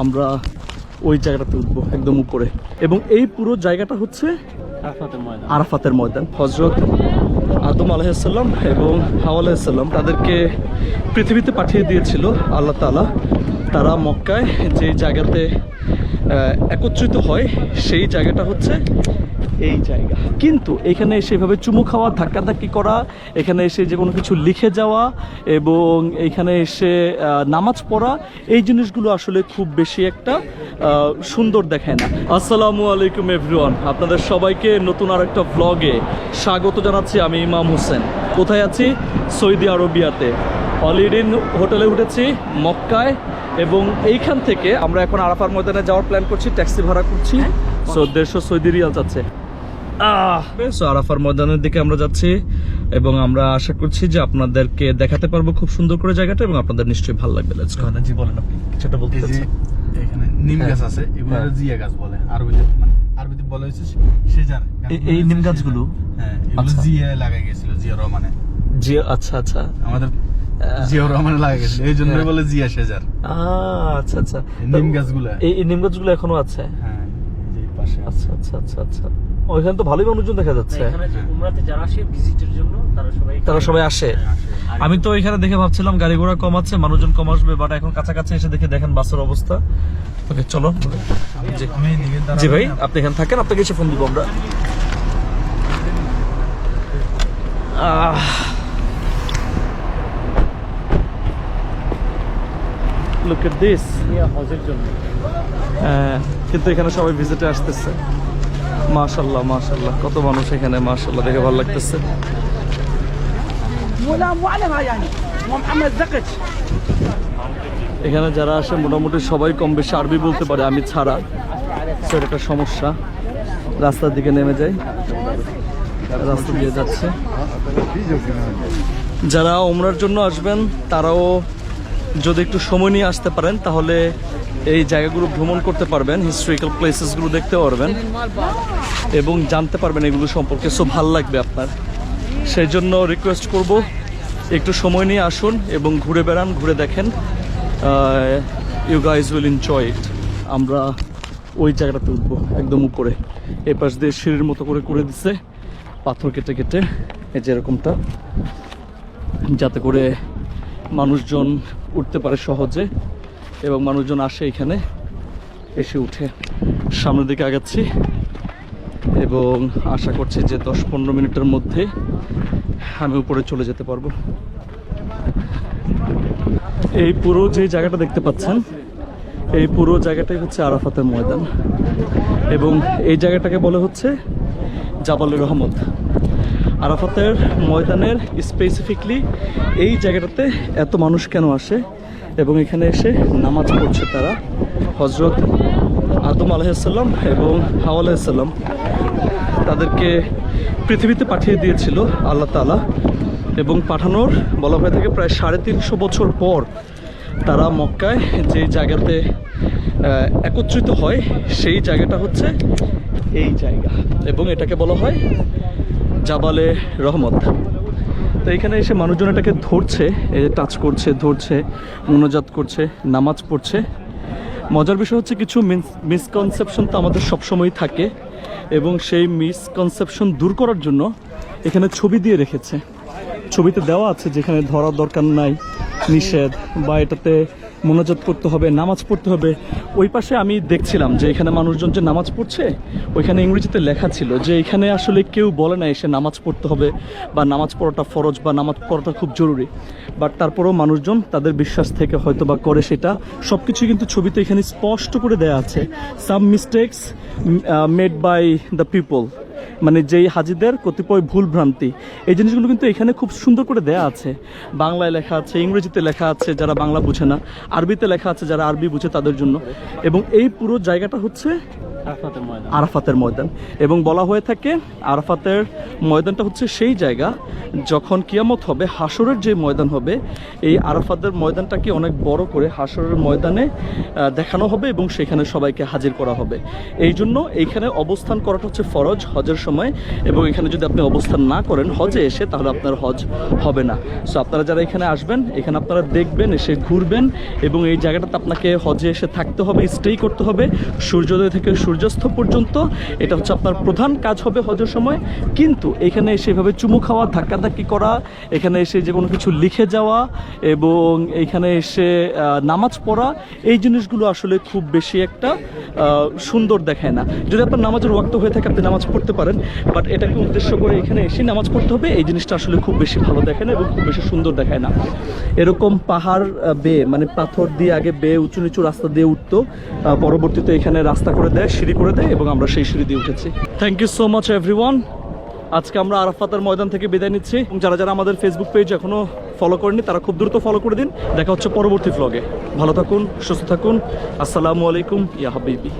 আমরা ওই জায়গাটাতে উঠবো একদম উপরে। এবং এই পুরো জায়গাটা হচ্ছে আরাফাতের ময়দান। হযরত আদম আলাইহিসসালাম এবং হাওয়া আলাইহিসসালাম তাদেরকে পৃথিবীতে পাঠিয়ে দিয়েছিল আল্লাহ তাআলা। তারা মক্কায় যে জায়গাতে একত্রিত হয় সেই জায়গাটা হচ্ছে এই জায়গা। কিন্তু এখানে এসে এভাবে চুমু খাওয়া, ধাক্কাধাক্কি করা, এখানে এসে যে কোনো কিছু লিখে যাওয়া এবং এইখানে এসে নামাজ পড়া, এই জিনিসগুলো আসলে খুব বেশি একটা সুন্দর দেখায় না। আসসালামু আলাইকুম এভরিওয়ান, আপনাদের সবাইকে নতুন আরেকটা ব্লগে স্বাগত জানাচ্ছি। আমি ইমাম হোসেন। কোথায় আছি? সৌদি আরবিয়াতে অলিডিন হোটেলে উঠেছি মক্কায়। এবং এইখান থেকে আমরা এখন আরাফার ময়দানে যাওয়ার প্ল্যান করছি। ট্যাক্সি ভাড়া করছি, 150 সৌদি রিয়াল যাচ্ছে। আরাফার ময়দানের দিকে আমরা যাচ্ছি এবং আমরা আশা করছি যে আপনাদেরকে দেখাতে পারবো খুব সুন্দর করে জায়গাটা এবং আপনাদের নিশ্চয়ই ভালো লাগবে। Let's go. জি বলেন, আপনি কিছুটা বলতে চাচ্ছেন? এখানে নিম গাছ আছে, এগুলো জিয়া গাছ বলে আরবিতে, আরবিতে বলা হয়েছে শেজার। এই নিম গাছগুলো হ্যাঁ, এগুলো জিয়া লাগাই গেছিল, জিয়া রহমানে। জিয়া, আচ্ছা আচ্ছা, আমাদের জিয়া রহমানে লাগা গেছিল, এই জন্য বলে জিয়া শেজার। আচ্ছা আচ্ছা, নিম গাছগুলো, এই নিম গাছগুলো এখনো আছে? হ্যাঁ, এই পাশে। আচ্ছা আচ্ছা আচ্ছা আচ্ছা, ওইখানে তো ভালোই মানুষজন দেখা যাচ্ছে। এখানে যে উমরাতে যারা আসে ভিজিটের জন্য তারা সবাই আসে। আমি তো এখানে দেখে ভাবছিলাম গাড়ি ঘোড়া কম আছে, মানুষজন কম আসবে, বাট এখন কাছাকাছি এসে দেখে দেখেন বাসের অবস্থা। ওকে চলো। জি ভাই, আপনি এখানে থাকেন, আপনাকে এসে ফোন দিব আমরা। Look at this. হজের জন্য। কিন্তু এখানে সবাই ভিজিটে আসতেছে। মাশাআল্লাহ মাশাআল্লাহ, কত মানুষ এখানে, মাশাআল্লাহ, দেখে ভালো লাগতেছে। এখানে যারা আসে মোটামুটি সবাই কম বেশি আরবি বলতে পারে, আমি ছাড়া। সেটা একটা সমস্যা। রাস্তার দিকে নেমে যাই, রাস্তা দিয়ে যাচ্ছে। যারা উমরার জন্য আসবেন তারাও যদি একটু সময় নিয়ে আসতে পারেন তাহলে এই জায়গাগুলো ভ্রমণ করতে পারবেন, হিস্টোরিক্যাল প্লেসেসগুলো দেখতে পারবেন এবং জানতে পারবেন এগুলো সম্পর্কে। সো ভালো লাগবে আপনার। সেই জন্য রিকোয়েস্ট করব, একটু সময় নিয়ে আসুন এবং ঘুরে বেড়ান, ঘুরে দেখেন। You guys will enjoy it. আমরা ওই জায়গাটাতে উঠবো একদম উপরে। এই পাশ দিয়ে সিঁড়ির মতো করে করে দিচ্ছে, পাথর কেটে কেটে, এই যেরকমটা, যাতে করে মানুষজন উঠতে পারে সহজে এবং মানুষজন আসে এখানে, এসে উঠে। সামনের দিকে আগাচ্ছি এবং আশা করছি যে 10-15 মিনিটের মধ্যে আমি উপরে চলে যেতে পারবো। এই পুরো যে জায়গাটা দেখতে পাচ্ছেন, এই পুরো জায়গাটাই হচ্ছে আরাফাতের ময়দান এবং এই জায়গাটাকে বলে হচ্ছে জাবালে রহমত। আরাফাতের ময়দানের স্পেসিফিকলি এই জায়গাটাতে এত মানুষ কেন আসে এবং এখানে এসে নামাজ পড়ছে তারা। হযরত আদম আলাইহিসসালাম এবং হাওয়া আলাইহিসসালাম তাদেরকে পৃথিবীতে পাঠিয়ে দিয়েছিল আল্লাহ তাআলা এবং পাঠানোর বলা হয়ে থাকে প্রায় 350 বছর পর তারা মক্কায় যে জায়গাতে একত্রিত হয় সেই জায়গাটা হচ্ছে এই জায়গা এবং এটাকে বলা হয় জাবালে রহমত। তো এখানে এসে মানুষজন এটাকে ধরছে, এই টাচ করছে, ধরছে, মুনাজাত করছে, নামাজ পড়ছে। মজার বিষয় হচ্ছে কিছু মিসকনসেপশন তো আমাদের সবসময় থাকে এবং সেই মিসকনসেপশন দূর করার জন্য এখানে ছবি দিয়ে রেখেছে। ছবিতে দেওয়া আছে যেখানে ধরার দরকার নাই, নিষেধ, বা এটাতে মোনাজাত করতে হবে, নামাজ পড়তে হবে। ওই পাশে আমি দেখছিলাম যে এখানে মানুষজন যে নামাজ পড়ছে ওইখানে ইংরেজিতে লেখা ছিল যে এখানে আসলে কেউ বলে না এসে নামাজ পড়তে হবে বা নামাজ পড়াটা ফরজ বা নামাজ পড়াটা খুব জরুরি, বাট তারপরেও মানুষজন তাদের বিশ্বাস থেকে হয়তো বা করে সেটা। সব কিছুই কিন্তু ছবিতে এখানে স্পষ্ট করে দেয়া আছে। Some mistakes made by the people, মানে যেই হাজিদের কতিপয় ভুল ভ্রান্তি, এই জিনিসগুলো কিন্তু এখানে খুব সুন্দর করে দেয়া আছে। বাংলায় লেখা আছে, ইংরেজিতে লেখা আছে যারা বাংলা বুঝে না, আরবিতে লেখা আছে যারা আরবি বুঝে তাদের জন্য। এবং এই পুরো জায়গাটা হচ্ছে আরাফাতের ময়দান। আরাফাতের ময়দান। এবং বলা হয়ে থাকে আরাফাতের ময়দানটা হচ্ছে সেই জায়গা যখন কিয়ামত হবে, হাসরের যে ময়দান হবে, এই আরাফাতের ময়দানটাকে অনেক বড় করে হাসরের ময়দানে দেখানো হবে এবং সেখানে সবাইকে হাজির করা হবে। এই জন্য এইখানে অবস্থান করাটা হচ্ছে ফরজ হজের সময়, এবং এখানে যদি আপনি অবস্থান না করেন হজে এসে, তাহলে আপনার হজ হবে না। সো আপনারা যারা এখানে আসবেন, এখানে আপনারা দেখবেন, এসে ঘুরবেন, এবং এই জায়গাটাতে আপনাকে হজে এসে থাকতে হবে, স্টে করতে হবে সূর্যোদয় থেকে সূর্যাস্ত পর্যন্ত। এটা হচ্ছে আপনার প্রধান কাজ হবে হজের সময়। কিন্তু এখানে এসে এভাবে চুমু খাওয়া, ধাক্কাধাক্কি করা, এখানে এসে যে কোনো কিছু লিখে যাওয়া এবং এখানে এসে নামাজ পড়া, এই জিনিসগুলো আসলে খুব বেশি একটা সুন্দর দেখায় না। যদি আপনার নামাজের ওয়াক্ত হয়ে থাকে আপনি নামাজ পড়তে পারেন, বাট এটাকে উদ্দেশ্য করে এখানে এসে নামাজ পড়তে হবে, এই জিনিসটা আসলে খুব বেশি ভালো দেখায় না এবং খুব বেশি সুন্দর দেখায় না। এরকম পাহাড় বেয়ে, মানে পাথর দিয়ে আগে বেয়ে উঁচু নিচু রাস্তা দিয়ে উঠতো, পরবর্তীতে এখানে রাস্তা করে দেয়, সিঁড়ি করে দেয়, এবং আমরা সেই সিঁড়ি দিয়ে উঠেছি। Thank you so much everyone. আজকে আমরা আরাফাতের ময়দান থেকে বিদায় নিচ্ছি, এবং যারা যারা আমাদের ফেসবুক পেজ এখনো ফলো করেনি তারা খুব দ্রুত ফলো করে দিন। দেখা হচ্ছে পরবর্তী ভ্লগে। ভালো থাকুন, সুস্থ থাকুন। আসসালামু আলাইকুম ইয়া হাবিবি।